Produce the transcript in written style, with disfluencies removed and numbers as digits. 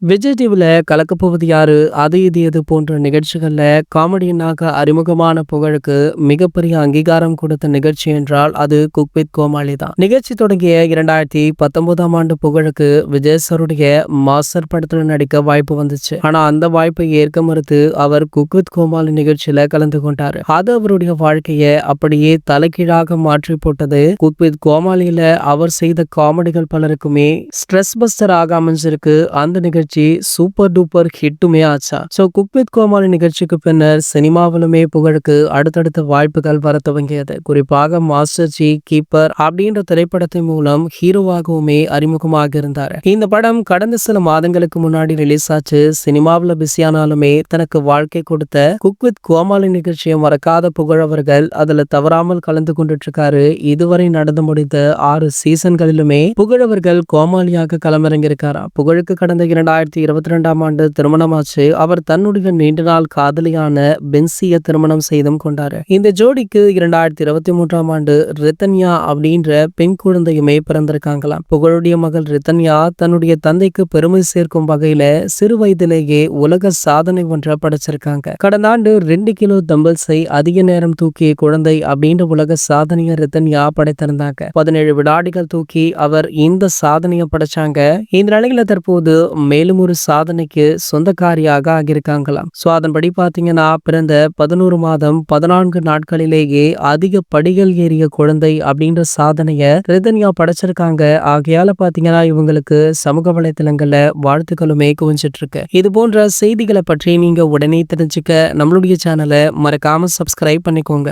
விஜய் டிவில கலக்கப்போவது யாரு? அது இது எது போன்ற நிகழ்ச்சிகள்ல காமெடியனாக அறிமுகமான புகழுக்கு மிகப்பெரிய அங்கீகாரம் கொடுத்த நிகழ்ச்சி என்றால் அது குக் வித் கோமாளி தான். நிகழ்ச்சி தொடங்கிய 2019ஆம் ஆண்டு புகழுக்கு விஜய் சாருடைய மாஸ்டர் படத்துல நடிக்க வாய்ப்பு வந்துச்சு. ஆனா அந்த வாய்ப்பை ஏற்க மறுத்து அவர் குக் வித் கோமாளி நிகழ்ச்சியில கலந்து கொண்டாரு. அது அவருடைய வாழ்க்கைய அப்படியே தலைகீழாக மாற்றி போட்டது. குக் வித் கோமாளியில அவர் செய்த காமெடிகள் பலருக்குமே ஸ்ட்ரெஸ் பஸ்டர் ஆக அமைஞ்சிருக்கு. அந்த நிகழ்ச்சி சூப்பர் டூப்பர் ஹிட்டுமே ஆச்சா. சோ குக் வித் கோமாளி நிகழ்ச்சிக்கு பின்னர் சினிமாவிலுமே புகழுக்கு அடுத்தடுத்த வாய்ப்புகள் வர துவங்கியது. குறிப்பாக மாஸ்டர் ஜி, கீப்பர் அப்படின்ற திரைப்படத்தின் மூலம் ஹீரோவாகவுமே அறிமுகமாக இருந்தார். இந்த படம் கடந்த சில மாதங்களுக்கு முன்னாடி ரிலீஸ் ஆச்சு. சினிமாவில் பிஸியானாலுமே தனக்கு வாழ்க்கை கொடுத்த குக் வித் கோமாளி நிகழ்ச்சியை மறக்காத புகழ் அவர்கள் அதுல தவறாமல் கலந்து கொண்டுட்டு இருக்காரு. இதுவரை நடந்து முடிந்த 6 சீசன்களிலுமே புகழ் அவர்கள் கோமாளியாக களமிறங்கியிருக்காரா. புகழுக்கு கடந்த 2022ஆம் ஆண்டு திருமணமாச்சு. அவர் தன்னுடைய நீண்ட நாள் காதலியான பென்சியை திருமணம் செய்தும் கொண்டாரு. இந்த ஜோடிக்கு 2023ஆம் ஆண்டு ரித்தன்யா அப்படின்ற பெண் குழந்தையுமே பிறந்திருக்காங்களாம். புகழுடைய மகள் ரித்தன்யா தன்னுடைய தந்தைக்கு பெருமை சேர்க்கும் வகையில சிறு வயதிலேயே உலக சாதனை ஒன்றை படைச்சிருக்காங்க. கடந்த ஆண்டு 2 கிலோ தம்பிள்ஸை அதிக நேரம் தூக்கிய குழந்தை அப்படின்ற உலக சாதனையை ரித்தன்யா படைத்திருந்தாங்க. 17 வினாடிகள் தூக்கி அவர் இந்த சாதனையை படைச்சாங்க. இந்த நிலையில தற்போது மேலும் ஒரு சாதனைக்கு சொந்தக்காரியாக ஆகியிருக்காங்களாம். சோ அதன்படி பாத்தீங்கன்னா பிறந்த 11 மாதம் 14 நாட்களிலேயே அதிக படிகள் ஏறிய குழந்தை அப்படின்ற சாதனைய ரிதன்யா படைச்சிருக்காங்க. ஆகையால பாத்தீங்கன்னா இவங்களுக்கு சமூக வலைதளங்கள்ல வாழ்த்துக்களுமே குவிஞ்சிட்டு இருக்கு. இது போன்ற செய்திகளை பற்றி நீங்க உடனே தெரிஞ்சுக்க நம்மளுடைய சேனலை மறக்காம சப்ஸ்கிரைப் பண்ணிக்கோங்க.